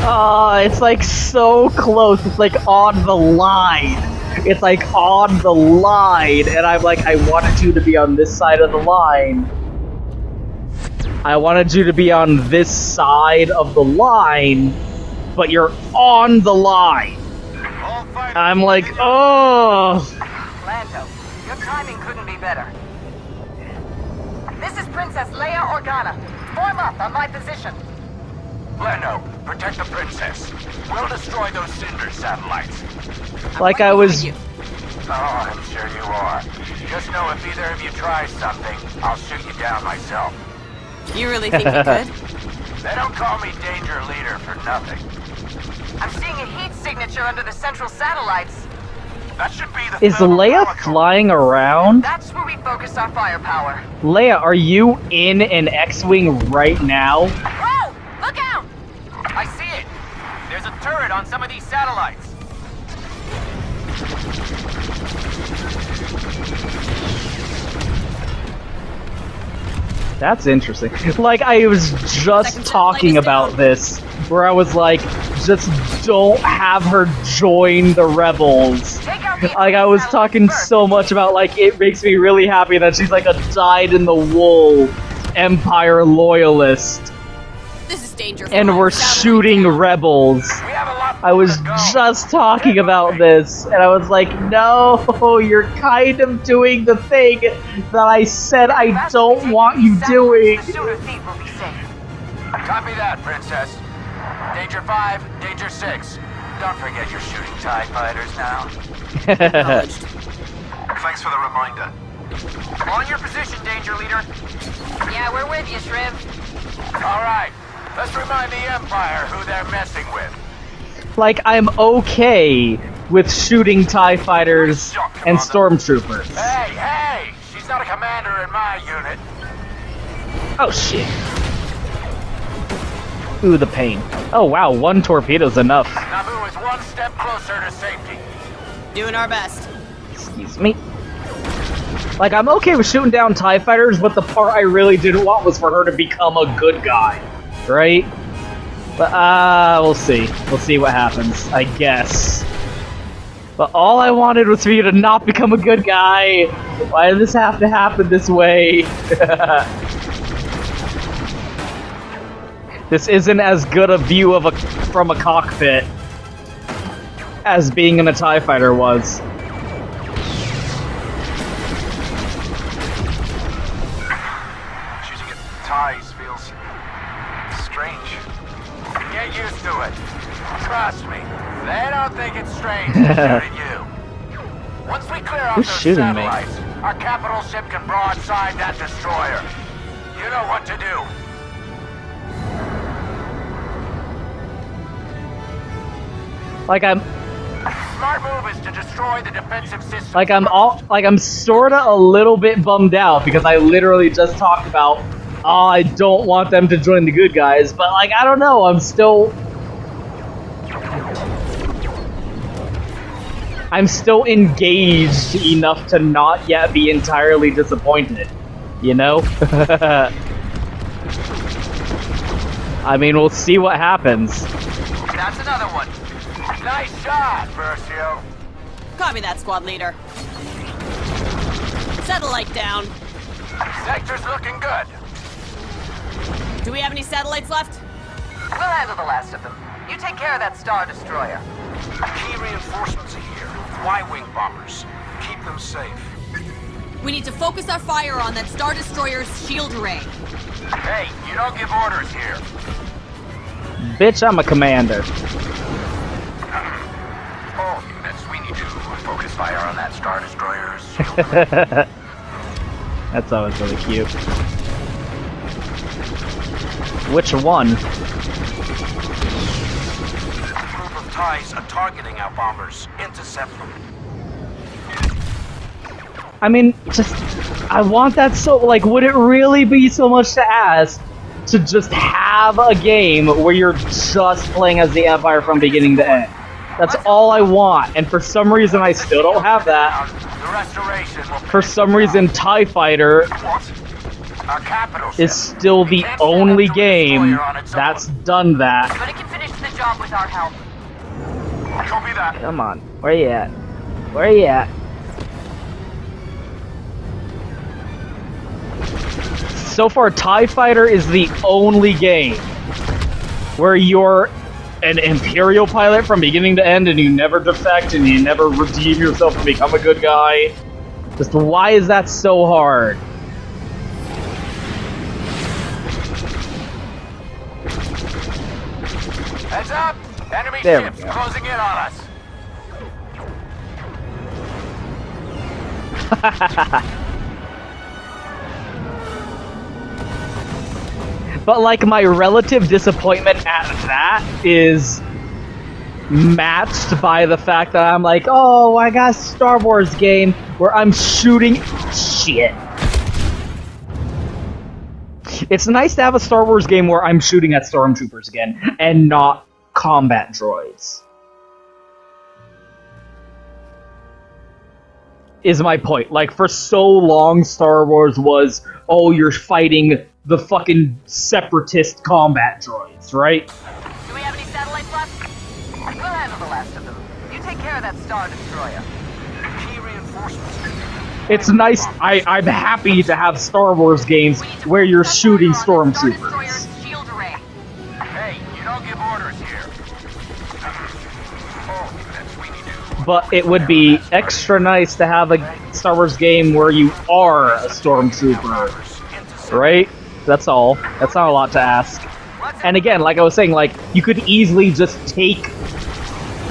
It's like so close. It's like on the line. It's like on the line, and I'm like, I wanted you to be on this side of the line. I wanted you to be on this side of the line, but you're on the line. I'm like, oh. Lando, your timing couldn't be better. This is Princess Leia Organa. Form up on my position. Lando, protect the princess. We'll destroy those cinder satellites. Like I was... Oh, I'm sure you are. Just know if either of you tries something, I'll shoot you down myself. You really think you could? They don't call me Danger Leader for nothing. I'm seeing a heat signature under the central satellites. That should be the Is Leia flying around? That's where we focus our firepower. Leia, are you in an X-Wing right now? Whoa! Look out! I see it. There's a turret on some of these satellites. That's interesting. Like, I was just talking about this, where I was like, just don't have her join the rebels. Like, I was talking so much about, like, it makes me really happy that she's like a dyed-in-the-wool Empire loyalist. This is dangerous. And we're shooting rebels. I was just talking about this, and I was like, no, you're kind of doing the thing that I said I don't want you doing. Copy that, Princess. Danger 5, Danger 6. Don't forget you're shooting TIE fighters now. Thanks for the reminder. On your position, Danger Leader. Yeah, we're with you, Shriv. All right, let's remind the Empire who they're messing with. Like, I'm okay with shooting TIE fighters and stormtroopers. Hey, hey! She's not a commander in my unit. Oh, shit. Ooh, the pain. Oh, wow, one torpedo's enough. Naboo is one step closer to safety. Doing our best. Excuse me. Like, I'm okay with shooting down TIE fighters, but the part I really didn't want was for her to become a good guy. Right? But, we'll see. We'll see what happens, I guess. But all I wanted was for you to not become a good guy. Why did this have to happen this way? This isn't as good a view of from a cockpit as being in a TIE fighter was. Shooting at TIEs feels strange. Get used to it. Trust me, they don't think it's strange to shoot at you. Once we clear off those satellites, our capital ship can broadside that destroyer. You know what to do. Like Smart move is to destroy the defensive system. I'm sorta a little bit bummed out because I literally just talked about, oh, I don't want them to join the good guys, but like, I don't know, I'm still engaged enough to not yet be entirely disappointed, you know? I mean, we'll see what happens. That's another one. Nice shot, Versio. Copy that, squad leader. Satellite down. Sector's looking good. Do we have any satellites left? We'll handle the last of them. You take care of that Star Destroyer. Key reinforcements are here. Y-wing bombers. Keep them safe. We need to focus our fire on that Star Destroyer's shield array. Hey, you don't give orders here. Bitch, I'm a commander. All units, we need to focus fire on that Star Destroyer's shield array. That's always really cute. Which one? A group of TIEs are targeting our bombers. Intercept them. I mean, I want that so, like, would it really be so much to ask to just have a game where you're just playing as the Empire from beginning to end? That's all I want, and for some reason I still don't have that. For some reason, TIE Fighter is still the only game that's done that. But it can finish the job with our help. Copy that. Come on. Where you at? Where you at? So far, TIE Fighter is the only game where you're an Imperial pilot from beginning to end and you never defect and you never redeem yourself and become a good guy. Just why is that so hard? Heads up! Enemy There we ships go. closing in on us. But like my relative disappointment at that is matched by the fact that I'm like, oh, I got a Star Wars game where I'm shooting shit. It's nice to have a Star Wars game where I'm shooting at stormtroopers again and not combat droids. Is my point. Like, for so long, Star Wars was, oh, you're fighting the fucking separatist combat droids, right? Do we have any satellites left? We'll handle the last of them. You take care of that Star Destroyer. Key reinforcements. It's nice. I'm happy to have Star Wars games where you're shooting stormtroopers. Shield array. Hey, you don't give orders here. Oh, that's Sweeney do. But it would be extra nice to have a Star Wars game where you are a stormtrooper, right? That's all. That's not a lot to ask. And again, like I was saying, like, you could easily just take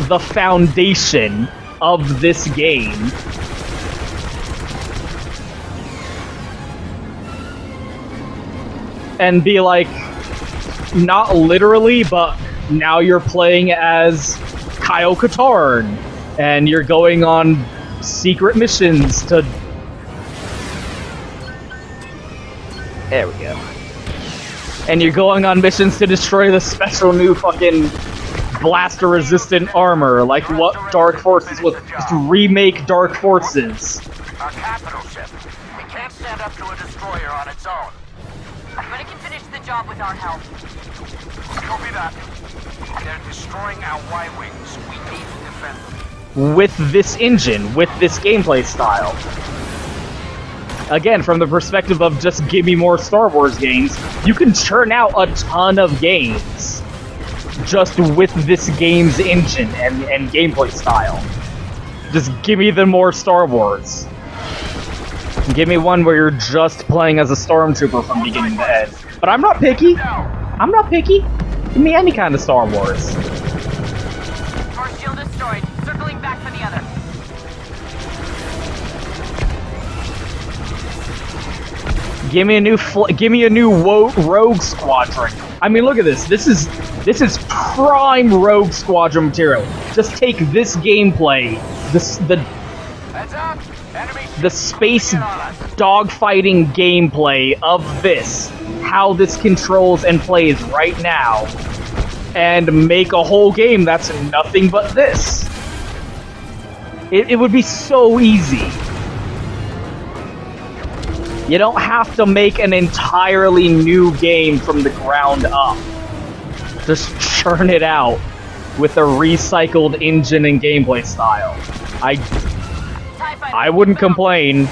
the foundation of this game and be like, not literally, but now you're playing as KOTOR, and you're going on secret missions to... There we go. And you're going on missions to destroy the special new fucking blaster-resistant armor, like what Dark Forces was. Just remake Dark Forces. Our capital ship. We can't stand up to a destroyer on its own. But it can finish the job with our help. Copy that. They're destroying our Y-wings. We need to defend them. With this engine, with this gameplay style. Again, from the perspective of just give me more Star Wars games, you can churn out a ton of games just with this game's engine and gameplay style. Just give me the more Star Wars. Give me one where you're just playing as a stormtrooper from beginning to end. But I'm not picky. I'm not picky. Give me any kind of Star Wars. First shield destroyed. Circling back for the other. Give me a new Rogue Squadron. I mean, look at this. This is prime Rogue Squadron material. Just take this gameplay, Heads up! Enemy the space dogfighting gameplay of this, how this controls and plays right now, and make a whole game that's nothing but this. It would be so easy. You don't have to make an entirely new game from the ground up. Just churn it out with a recycled engine and gameplay style. I wouldn't complain.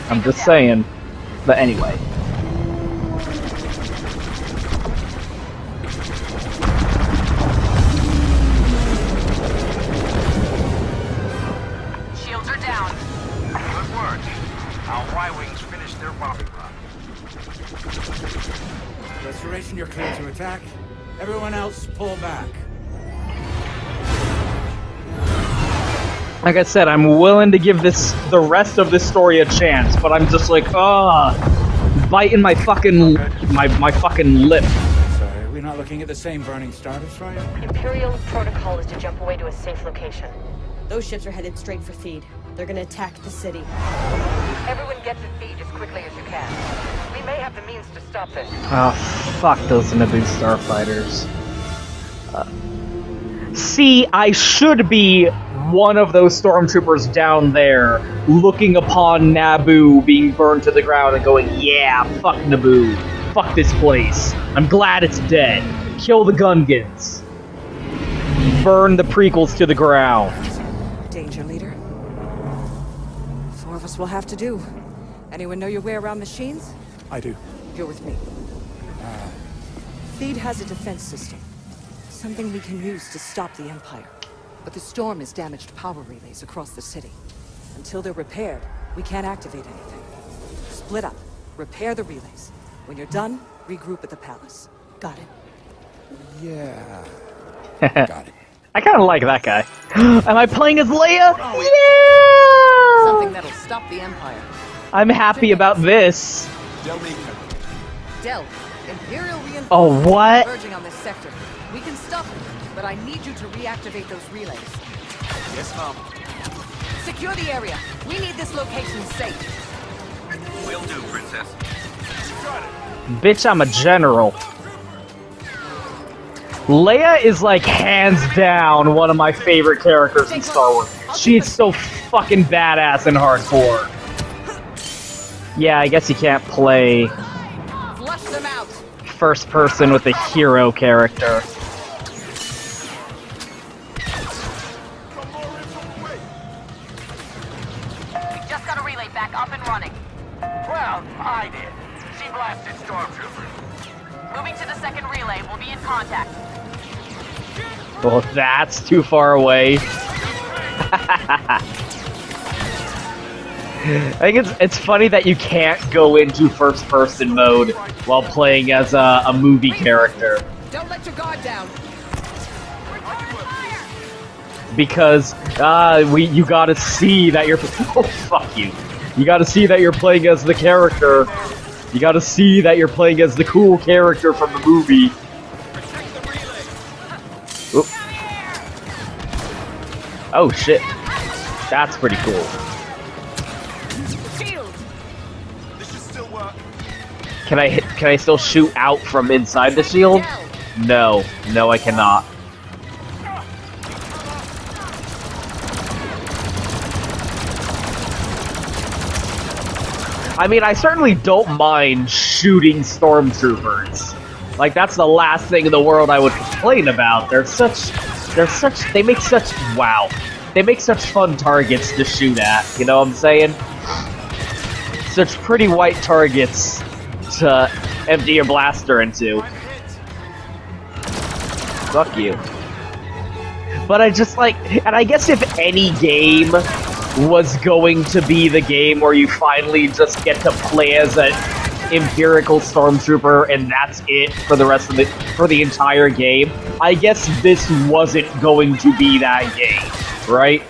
I'm just saying. But anyway. Shields are down. Good work. Our Y-wings finished their bombing run. Restoration, you're clear to attack. Everyone else, pull back. Like I said, I'm willing to give the rest of this story a chance, but I'm just like, biting my fucking lip. Sorry, are we not looking at the same burning Star Destroyer? Imperial protocol is to jump away to a safe location. Those ships are headed straight for feed. They're gonna attack the city. Everyone get to feed as quickly as you can. We may have the means to stop this. Oh, fuck those Naboo starfighters. See, I should be one of those stormtroopers down there, looking upon Naboo being burned to the ground and going, yeah, fuck Naboo. Fuck this place. I'm glad it's dead. Kill the Gungans. burn the prequels to the ground. Danger, leader. 4 of us will have to do. Anyone know your way around machines? I do. You're with me. Theed has a defense system. Something we can use to stop the Empire. But the storm has damaged power relays across the city. Until they're repaired, we can't activate anything. Split up. Repair the relays. When you're done, regroup at the palace. Got it? Yeah. Got it. I kind of like that guy. Am I playing as Leia? Yeah! Something that'll stop the Empire. I'm happy about this. Del, Imperial reinforcements Oh, what? converging on this sector. We can stop it, but I need you to reactivate those relays. Yes, Mom. Secure the area. We need this location safe. Will do, Princess. Bitch, I'm a general. Leia is like hands down one of my favorite characters in Star Wars. She's so fucking badass and hardcore. Yeah, I guess you can't play Flush them out. first person with a hero character. Just got a relay back up and running. Well, I did. She blasted stormtroopers. Moving to the second relay. We'll be in contact. Well, that's too far away. I think it's funny that you can't go into first person mode while playing as a movie character. Don't let your guard down. Because you gotta see that you're oh fuck you. You gotta see that you're playing as the character. You gotta see that you're playing as the cool character from the movie. Oop. Oh shit. That's pretty cool. This should still work. Can I still shoot out from inside the shield? No. No, I cannot. I mean, I certainly don't mind shooting stormtroopers. Like, that's the last thing in the world I would complain about. They make such fun targets to shoot at, you know what I'm saying? Such pretty white targets to empty your blaster into. Fuck you. But I just like, and I guess if any game was going to be the game where you finally just get to play as an Imperial Stormtrooper and that's it for the rest of for the entire game, I guess this wasn't going to be that game, right?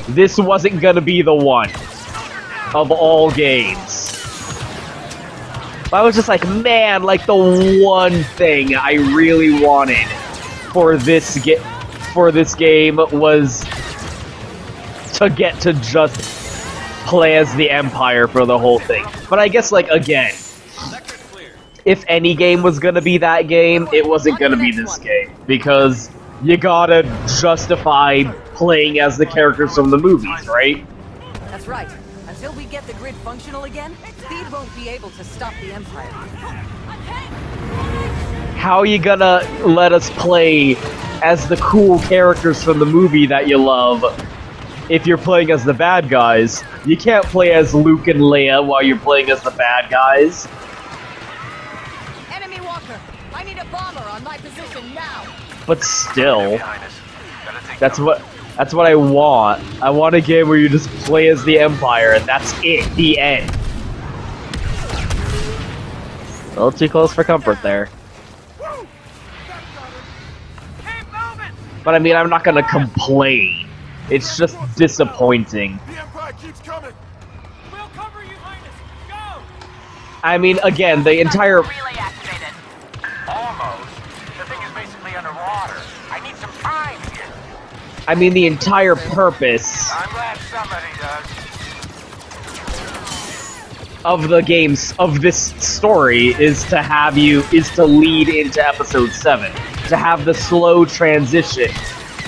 This wasn't gonna be the one of all games. But I was just like, man, like the one thing I really wanted for this game was to get to just play as the Empire for the whole thing. But I guess, like, again, if any game was gonna be that game, it wasn't gonna be this game. Because you gotta justify playing as the characters from the movies, right? That's right. Until we get the grid functional again, Theed won't be able to stop the Empire. How are you gonna let us play as the cool characters from the movie that you love if you're playing as the bad guys? You can't play as Luke and Leia while you're playing as the bad guys. Enemy walker! I need a bomber on my position now! But still, that's what I want. I want a game where you just play as the Empire and that's it, the end. A little too close for comfort there. But I mean, I'm not gonna complain. It's just disappointing. The Empire keeps coming. We'll cover you, Highness. Go! I mean, again, the entire... Relay activated. Almost. The thing is basically underwater. I need some time here. I mean, the entire purpose I'm glad somebody does. of the games, of this story, is to lead into Episode 7. To have the slow transition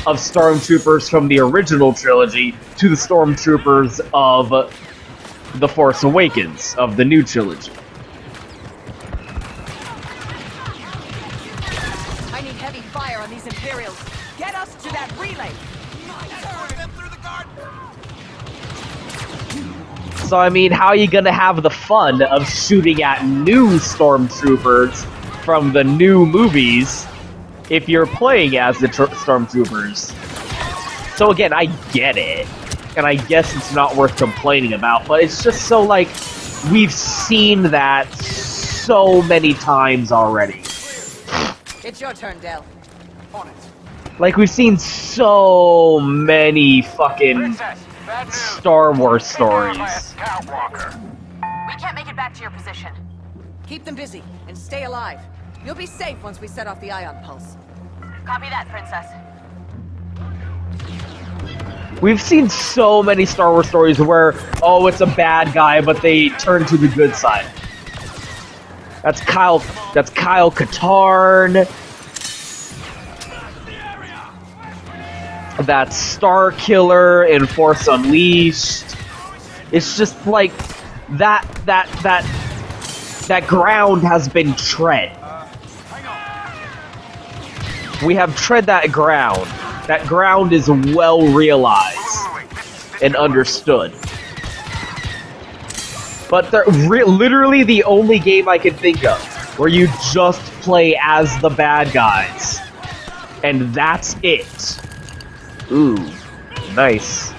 of Stormtroopers from the original trilogy to the Stormtroopers of The Force Awakens, of the new trilogy. I need heavy fire on these Imperials. Get us to that relay. So I mean, how are you gonna have the fun of shooting at new stormtroopers from the new movies if you're playing as the stormtroopers? So again, I get it, and I guess it's not worth complaining about, but it's just so, like, we've seen that so many times already. It's your turn, Del. On it. Like, we've seen so many fucking Star Wars stories. We can't make it back to your position. Keep them busy and stay alive. You'll be safe once we set off the ion pulse. Copy that, Princess. We've seen so many Star Wars stories where, oh, it's a bad guy, but they turn to the good side. That's Kyle Katarn. That's Star Killer in Force Unleashed. It's just like that ground has been tread. We have tread that ground. That ground is well realized and understood. But they're literally the only game I can think of where you just play as the bad guys. And that's it. Ooh, nice.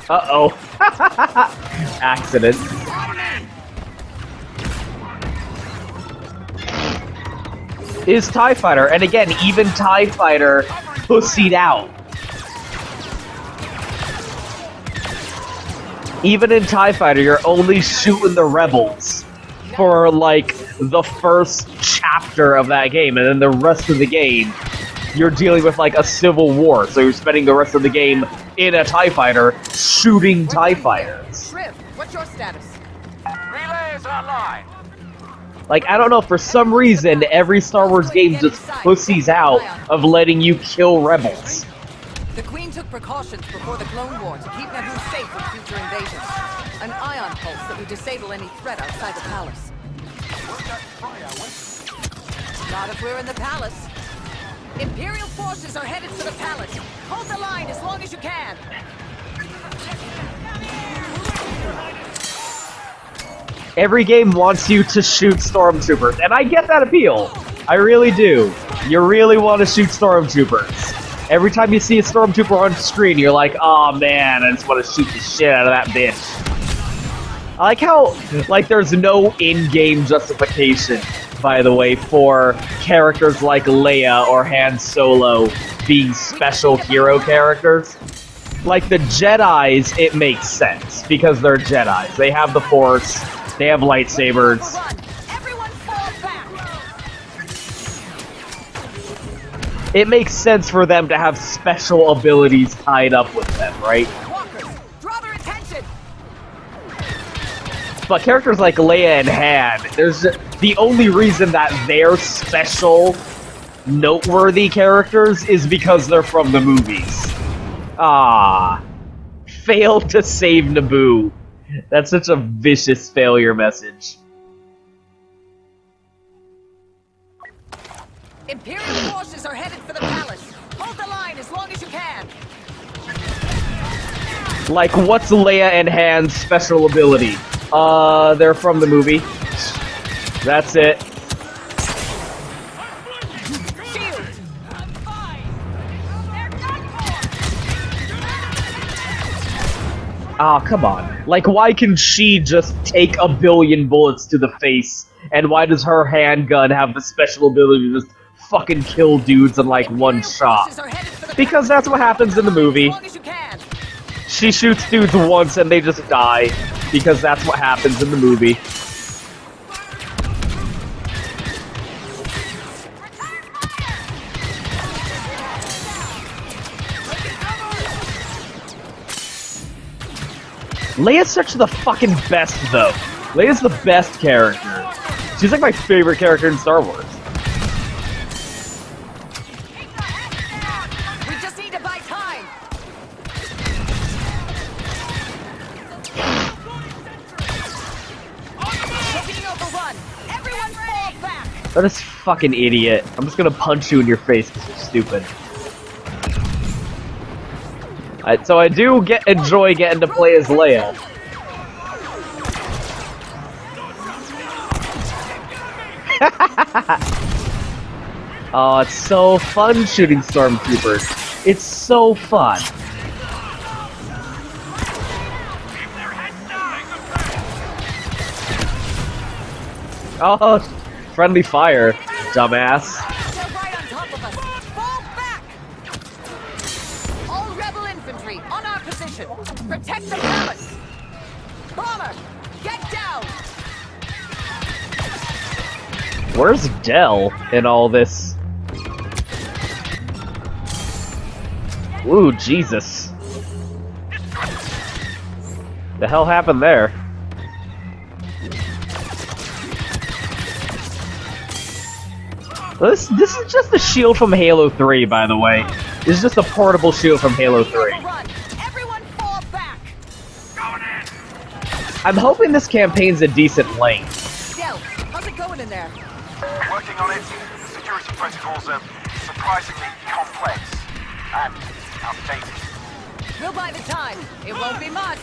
Uh-oh. Accident. Is TIE Fighter, and again, even TIE Fighter pussied out. Even in TIE Fighter, you're only shooting the rebels for, like, the first chapter of that game, and then the rest of the game, you're dealing with, like, a civil war, so you're spending the rest of the game in a TIE Fighter shooting TIE Fighters. Shriv, what's your status? Relay is online. Like, I don't know, for some reason, every Star Wars game just pussies out of letting you kill rebels. The Queen took precautions before the Clone War to keep Naboo safe from future invasions. An ion pulse that would disable any threat outside the palace. Not if we're in the palace. Imperial forces are headed for the palace. Hold the line as long as you can. Every game wants you to shoot stormtroopers, and I get that appeal. I really do. You really want to shoot stormtroopers. Every time you see a stormtrooper on screen, you're like, oh man, I just want to shoot the shit out of that bitch. I like how, like, there's no in-game justification, by the way, for characters like Leia or Han Solo being special hero characters. Like, the Jedis, it makes sense, because they're Jedis. They have the Force, they have lightsabers. Everyone fall back. It makes sense for them to have special abilities tied up with them, right? Walkers, draw their attention. But characters like Leia and Han, there's the only reason that they're special, noteworthy characters is because they're from the movies. Ah, failed to save Naboo. That's such a vicious failure message. Imperial forces are headed for the palace. Hold the line as long as you can. Like, what's Leia and Han's special ability? They're from the movie. That's it. Ah, oh, come on. Like, why can she just take 1 billion bullets to the face, and why does her handgun have the special ability to just fucking kill dudes in, like, one shot? Because that's what happens in the movie. She shoots dudes once and they just die, because that's what happens in the movie. Leia's such the fucking best, though. Leia's the best character. She's like my favorite character in Star Wars. We just need to buy time. We're being overrun. Everyone fall back. That is fucking idiot. I'm just gonna punch you in your face because you're stupid. So I do enjoy getting to play as Leia. Oh, it's so fun shooting stormtroopers. It's so fun. Oh, friendly fire, dumbass. They're right on top of us. Fall back! All rebel infantry on our position. Protect the palace. Bomber, get down! Where's Del in all this? Ooh, Jesus. The hell happened there? This is just a shield from Halo 3, by the way. This is just a portable shield from Halo 3. Everyone fall back! I'm hoping this campaign's a decent length. Del, how's it going in there? Working on it. Security protocols are surprisingly complex and outdated. We'll buy the time. It won't be much.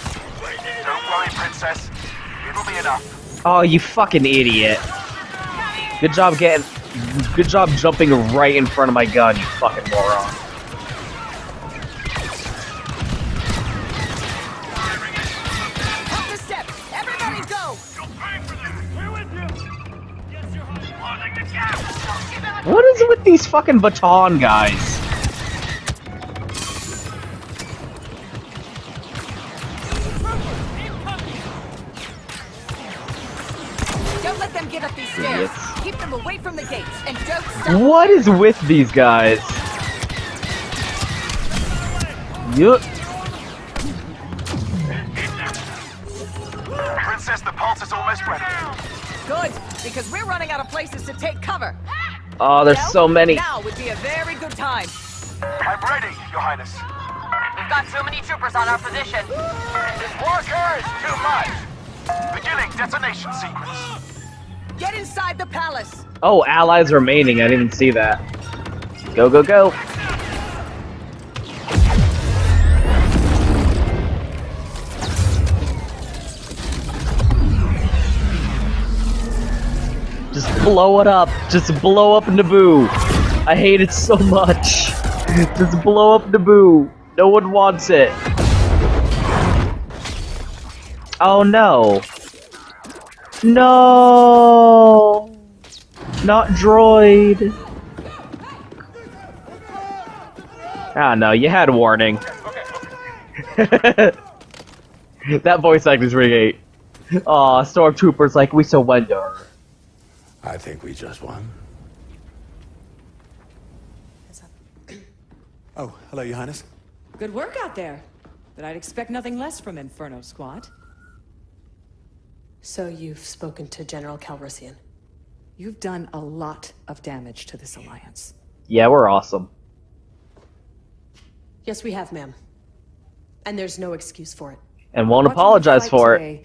Don't worry, Princess. It'll be enough. Oh, you fucking idiot. Good job jumping right in front of my gun, you fucking moron. Up the steps! Everybody go! What is it with these fucking baton guys? Don't let them get up these stairs. Keep them away from the gates and don't stop. What is with these guys? Princess, the pulse is almost ready. Good, because we're running out of places to take cover. Oh, there's so many. Now would be a very good time. I'm ready, Your Highness. We've got too many troopers on our position. This worker is too much. Beginning detonation sequence. Get inside the palace. Oh, allies remaining. I didn't even see that. Go, go, go. Just blow it up. Just blow up Naboo. I hate it so much. Just blow up Naboo. No one wants it. Oh no. No. Not droid. Ah, no, you had warning. That voice acting's really great. Aw, stormtroopers like we surrender. I think we just won. Oh, hello, Your Highness. Good work out there. But I'd expect nothing less from Inferno Squad. So you've spoken to General Calrissian? You've done a lot of damage to this alliance. Yeah, we're awesome. Yes, we have, ma'am. And there's no excuse for it. And won't apologize for it.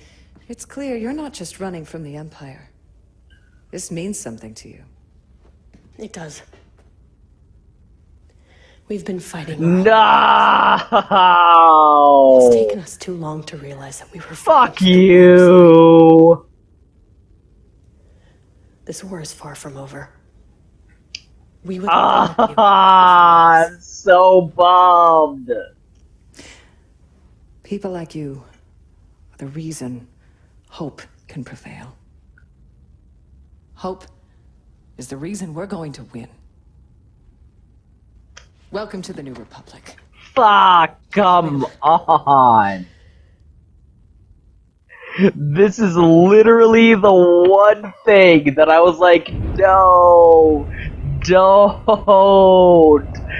It's clear you're not just running from the Empire. This means something to you. It does. We've been fighting. No! It's taken us too long to realize that we were. Fuck you! This war is far from over. We would. I'm so bummed. People like you are the reason hope can prevail. Hope is the reason we're going to win. Welcome to the New Republic. Fuck, come on. This is literally the one thing that I was like, no, don't.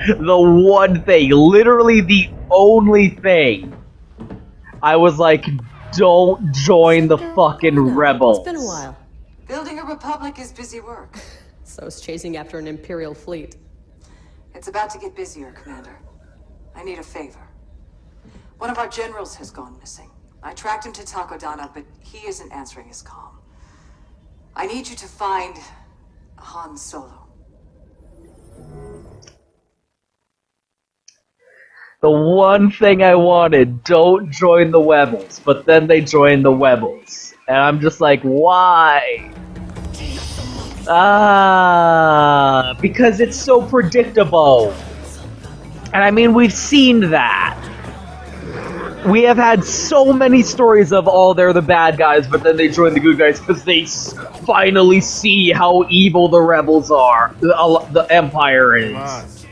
The one thing, literally the only thing. I was like, don't join the fucking rebels. It's been a while. Building a republic is busy work. So is chasing after an Imperial fleet. It's about to get busier, Commander. I need a favor. One of our generals has gone missing. I tracked him to Takodana, but he isn't answering his comm. I need you to find Han Solo. The one thing I wanted, don't join the Webbles, but then they joined the Webbles. And I'm just like, why? Because it's so predictable. And I mean, we've seen that. We have had so many stories of, oh, they're the bad guys, but then they join the good guys because they finally see how evil the rebels are, the Empire is.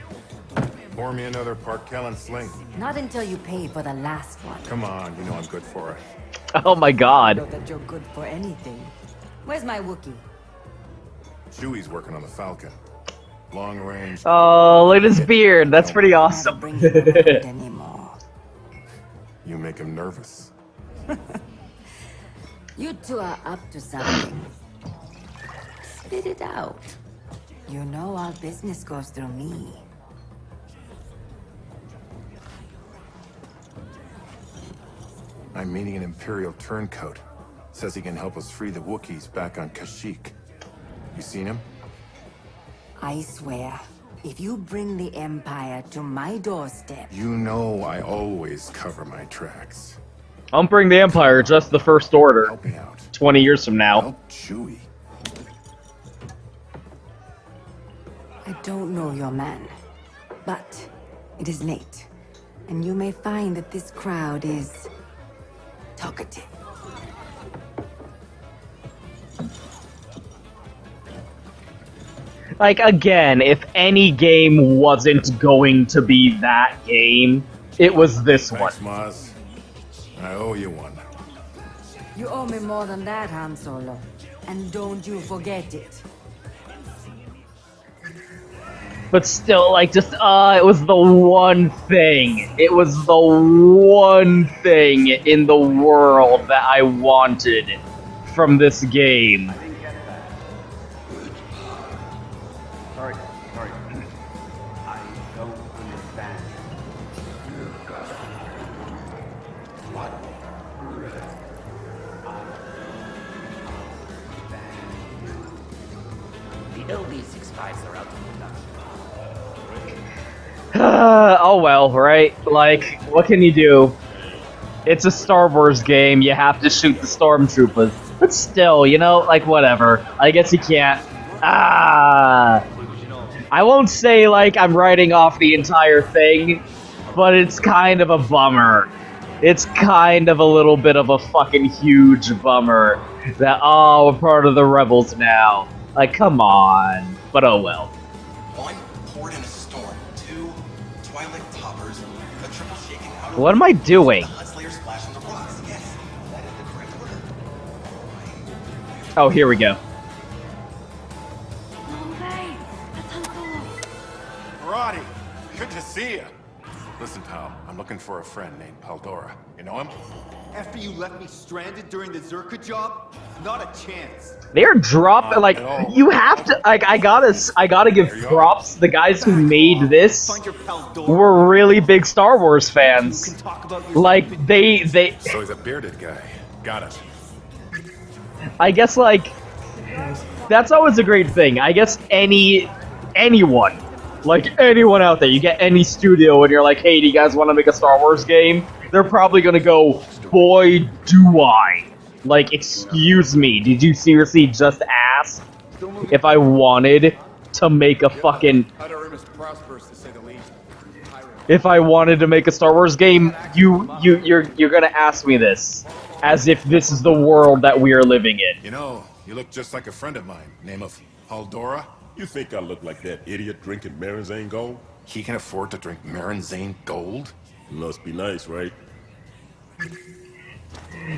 Pour me another Park Kellen sling. Not until you pay for the last one. Come on, you know I'm good for it. Oh my god. I know that you're good for anything. Where's my Wookiee? Chewie's working on the Falcon. Long range. Oh, look at his beard. That's pretty awesome. Bring him around anymore. You make him nervous. You two are up to something. Spit it out. You know all business goes through me. I'm meeting an Imperial turncoat. Says he can help us free the Wookiees back on Kashyyyk. You seen him? I swear, if you bring the Empire to my doorstep... You know I always cover my tracks. I'll bring the Empire, just the First Order. Help me out. 20 years from now. Help Chewie. I don't know your man, but it is late, and you may find that this crowd is talkative. Like, again, if any game wasn't going to be that game, it was this one. Thanks, Maz. I owe you one. You owe me more than that, Han Solo. And don't you forget it. But still, like, just, it was the one thing. It was the one thing in the world that I wanted from this game. Sorry. I don't understand. What? The LD-65s are out of production. Oh well, right? Like, what can you do? It's a Star Wars game, you have to shoot the stormtroopers. But still, you know, like, whatever. I guess you can't... I won't say, like, I'm writing off the entire thing, but it's kind of a bummer. It's kind of a little bit of a fucking huge bummer that, oh, we're part of the Rebels now. Like, come on. But oh well. One, poured in a storm. Two, Twilight toppers. A triple shaking out of... What am I doing? The Huntslayer splash on the rocks. Yes, that is the correct order. Oh, here we go. Roddy, good to see you. Listen, pal, I'm looking for a friend named Paldora. You know him? After you left me stranded during the Zerka job? Not a chance. They're dropping, like, you have to, like, I gotta give props. The guys who made this were really big Star Wars fans. Like, they... So he's a bearded guy. Got it. I guess, like, that's always a great thing. I guess anyone, like, anyone out there, you get any studio and you're like, hey, do you guys want to make a Star Wars game? They're probably gonna go, boy, do I. Like, excuse me, did you seriously just ask if I wanted to make a fucking... If I wanted to make a Star Wars game, you're gonna ask me this. As if this is the world that we are living in. You know, you look just like a friend of mine. Name of Paldora? You think I look like that idiot drinking Marinzane Gold? He can afford to drink Marinzane Gold? Must be nice, right?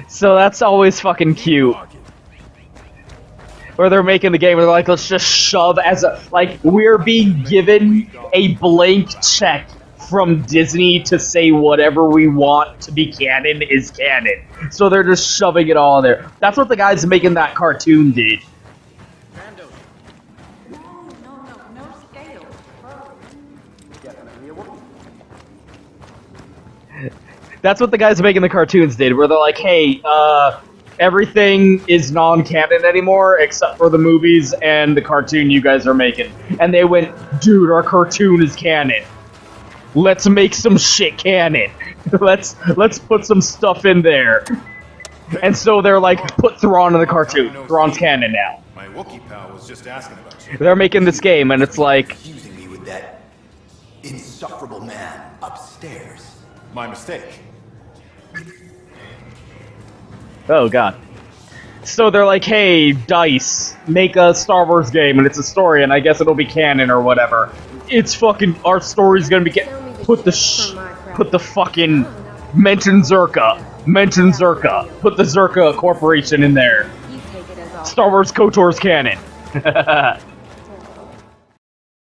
So that's always fucking cute. Or they're making the game and they're like, let's just shove as a... Like, we're being given a blank check from Disney to say whatever we want to be canon is canon. So they're just shoving it all in there. That's what the guys making that cartoon did. That's what the guys making the cartoons did, where they're like, hey, everything is non-canon anymore except for the movies and the cartoon you guys are making. And they went, dude, our cartoon is canon. Let's make some shit canon. Let's put some stuff in there. And so they're like, put Thrawn in the cartoon. Thrawn's canon now. My Wookiee pal was just asking about you. They're making this game, and it's like... Accusing me with that insufferable man upstairs. My mistake. Oh, God. So they're like, hey, DICE, make a Star Wars game, and it's a story, and I guess it'll be canon or whatever. It's fucking... Our story's gonna be... Put the fucking... Mention Zerka. Mention Zerka. Put the Zerka Corporation in there. Star Wars KOTOR's canon.